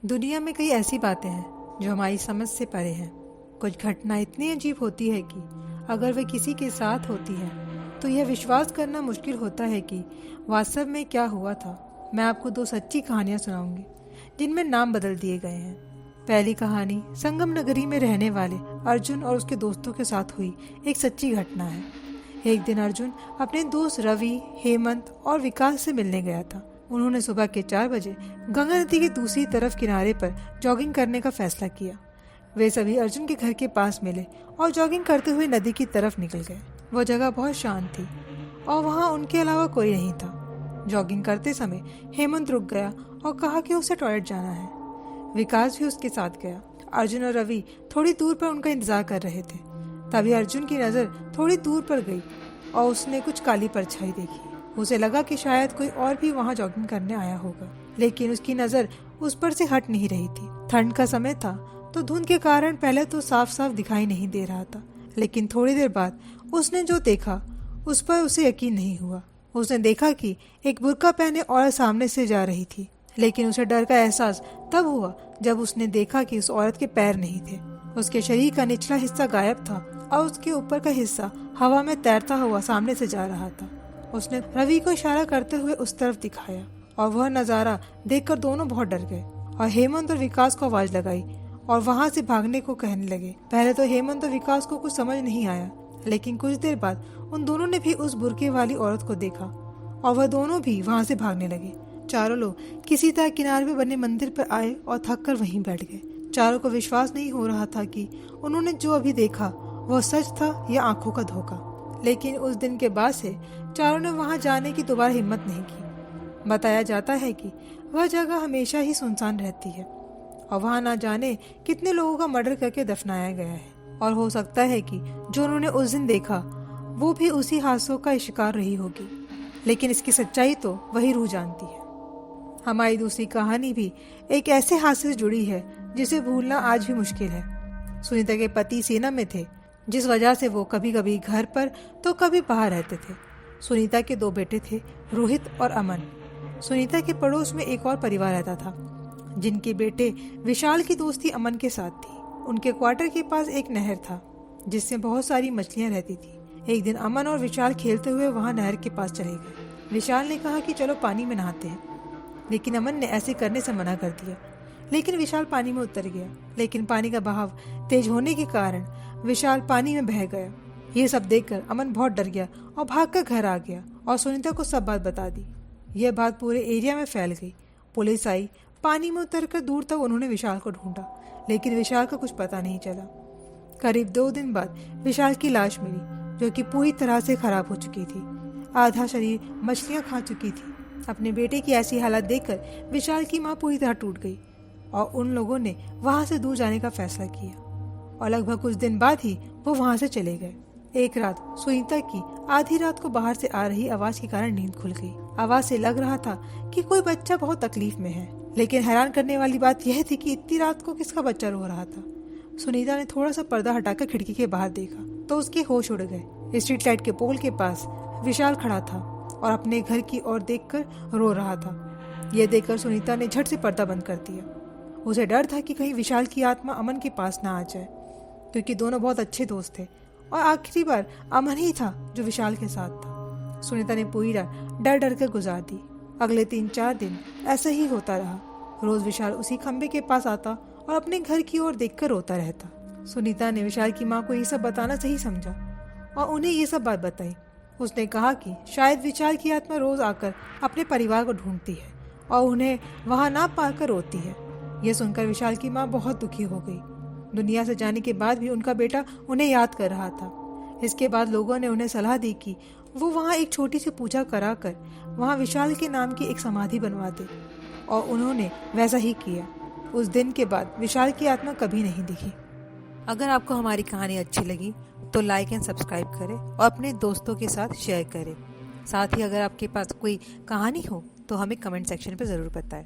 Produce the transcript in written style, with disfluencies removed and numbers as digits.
दुनिया में कई ऐसी बातें हैं जो हमारी समझ से परे हैं। कुछ घटना इतनी अजीब होती है कि अगर वे किसी के साथ होती है तो यह विश्वास करना मुश्किल होता है कि वास्तव में क्या हुआ था। मैं आपको दो सच्ची कहानियां सुनाऊंगी जिनमें नाम बदल दिए गए हैं। पहली कहानी संगम नगरी में रहने वाले अर्जुन और उसके दोस्तों के साथ हुई एक सच्ची घटना है। एक दिन अर्जुन अपने दोस्त रवि, हेमंत और विकास से मिलने गया था। उन्होंने सुबह के 4 बजे गंगा नदी के दूसरी तरफ किनारे पर जॉगिंग करने का फैसला किया। वे सभी अर्जुन के घर के पास मिले और जॉगिंग करते हुए नदी की तरफ निकल गए। वह जगह बहुत शांत थी और वहाँ उनके अलावा कोई नहीं था। जॉगिंग करते समय हेमंत रुक गया और कहा कि उसे टॉयलेट जाना है। विकास भी उसके साथ गया। अर्जुन और रवि थोड़ी दूर पर उनका इंतजार कर रहे थे। तभी अर्जुन की नज़र थोड़ी दूर पर गई और उसने कुछ काली परछाई देखी। उसे लगा कि शायद कोई और भी वहां जॉगिंग करने आया होगा, लेकिन उसकी नज़र उस पर से हट नहीं रही थी। ठंड का समय था तो धुंध के कारण पहले तो साफ साफ दिखाई नहीं दे रहा था, लेकिन थोड़ी देर बाद उसने जो देखा उस पर उसे यकीन नहीं हुआ। उसने देखा कि एक बुर्का पहने औरत सामने से जा रही थी, लेकिन उसे डर का एहसास तब हुआ जब उसने देखा कि उस औरत के पैर नहीं थे। उसके शरीर का निचला हिस्सा गायब था और उसके ऊपर का हिस्सा हवा में तैरता हुआ सामने से जा रहा था। उसने रवि को इशारा करते हुए उस तरफ दिखाया और वह नजारा देखकर दोनों बहुत डर गए और हेमंत और विकास को आवाज लगाई और वहां से भागने को कहने लगे। पहले तो हेमंत और विकास को कुछ समझ नहीं आया, लेकिन कुछ देर बाद उन दोनों ने भी उस बुर्के वाली औरत को देखा और वह दोनों भी वहां से भागने लगे। चारों लोग किसी तरह किनारे पे बने मंदिर पर आए और थक कर वहीं बैठ गए। चारों को विश्वास नहीं हो रहा था कि उन्होंने जो अभी देखा वह सच था या आंखों का धोखा। लेकिन उस दिन के बाद से चारों ने वहां जाने की दोबारा हिम्मत नहीं की। बताया जाता है कि वह जगह हमेशा ही सुनसान रहती है और वहां ना जाने कितने लोगों का मर्डर करके दफनाया गया है, और हो सकता है कि जो उन्होंने उस दिन देखा वो भी उसी हादसों का शिकार रही होगी। लेकिन इसकी सच्चाई तो वही रूह जानती है। हमारी दूसरी कहानी भी एक ऐसे हादसे से जुड़ी है जिसे भूलना आज भी मुश्किल है। सुनीता के पति सेना में थे, जिस वजह से वो कभी कभी घर पर तो कभी बाहर रहते थे। सुनीता के 2 बेटे थे, रोहित और अमन। सुनीता के पड़ोस में एक और परिवार रहता था जिनके बेटे विशाल की दोस्ती अमन के साथ थी। उनके क्वार्टर के पास एक नहर था जिसमें बहुत सारी मछलियां रहती थी। एक दिन अमन और विशाल खेलते हुए वहां नहर के पास चले गए। विशाल ने कहा कि चलो पानी में नहाते हैं, लेकिन अमन ने ऐसे करने से मना कर दिया। लेकिन विशाल पानी में उतर गया, लेकिन पानी का बहाव तेज होने के कारण विशाल पानी में बह गया। ये सब देखकर अमन बहुत डर गया और भागकर घर आ गया और सुनीता को सब बात बता दी। यह बात पूरे एरिया में फैल गई। पुलिस आई। पानी में उतरकर दूर तक उन्होंने विशाल को ढूंढा, लेकिन विशाल का कुछ पता नहीं चला। करीब 2 दिन बाद विशाल की लाश मिली, जो कि पूरी तरह से खराब हो चुकी थी। आधा शरीर मछलियां खा चुकी थी। अपने बेटे की ऐसी हालत देखकर विशाल की माँ पूरी तरह टूट गई और उन लोगों ने वहां से दूर जाने का फैसला किया और लगभग कुछ दिन बाद ही वो वहां से चले गए। एक रात सुनीता की आधी रात को बाहर से आ रही आवाज के कारण नींद खुल गई। आवाज से लग रहा था कि कोई बच्चा बहुत तकलीफ में है, लेकिन हैरान करने वाली बात यह थी कि इतनी रात को किसका बच्चा रो रहा था। सुनीता ने थोड़ा सा पर्दा हटाकर खिड़की के बाहर देखा तो उसके होश उड़ गए। स्ट्रीट लाइट के पोल के पास विशाल खड़ा था और अपने घर की ओर देखकर रो रहा था। यह देखकर सुनीता ने झट से पर्दा बंद कर दिया। उसे डर था कि कहीं विशाल की आत्मा अमन के पास ना आ जाए, क्योंकि दोनों बहुत अच्छे दोस्त थे और आखिरी बार अमन ही था जो विशाल के साथ था। सुनीता ने पूरी रात डर डर कर गुजार दी। अगले 3-4 दिन ऐसा ही होता रहा। रोज विशाल उसी खंबे के पास आता और अपने घर की ओर देखकर रोता रहता। सुनीता ने विशाल की माँ को ये सब बताना सही समझा और उन्हें ये सब बात बताई। उसने कहा कि शायद विशाल की आत्मा रोज आकर अपने परिवार को ढूंढती है और उन्हें वहां ना पाकर रोती है। यह सुनकर विशाल की माँ बहुत दुखी हो गई। दुनिया से जाने के बाद भी उनका बेटा उन्हें याद कर रहा था। इसके बाद लोगों ने उन्हें सलाह दी कि वो वहाँ एक छोटी सी पूजा कराकर वहाँ विशाल के नाम की एक समाधि बनवा दे, और उन्होंने वैसा ही किया। उस दिन के बाद विशाल की आत्मा कभी नहीं दिखी। अगर आपको हमारी कहानी अच्छी लगी तो लाइक एंड सब्सक्राइब करें और अपने दोस्तों के साथ शेयर करें। साथ ही अगर आपके पास कोई कहानी हो तो हमें कमेंट सेक्शन पर ज़रूर बताएं।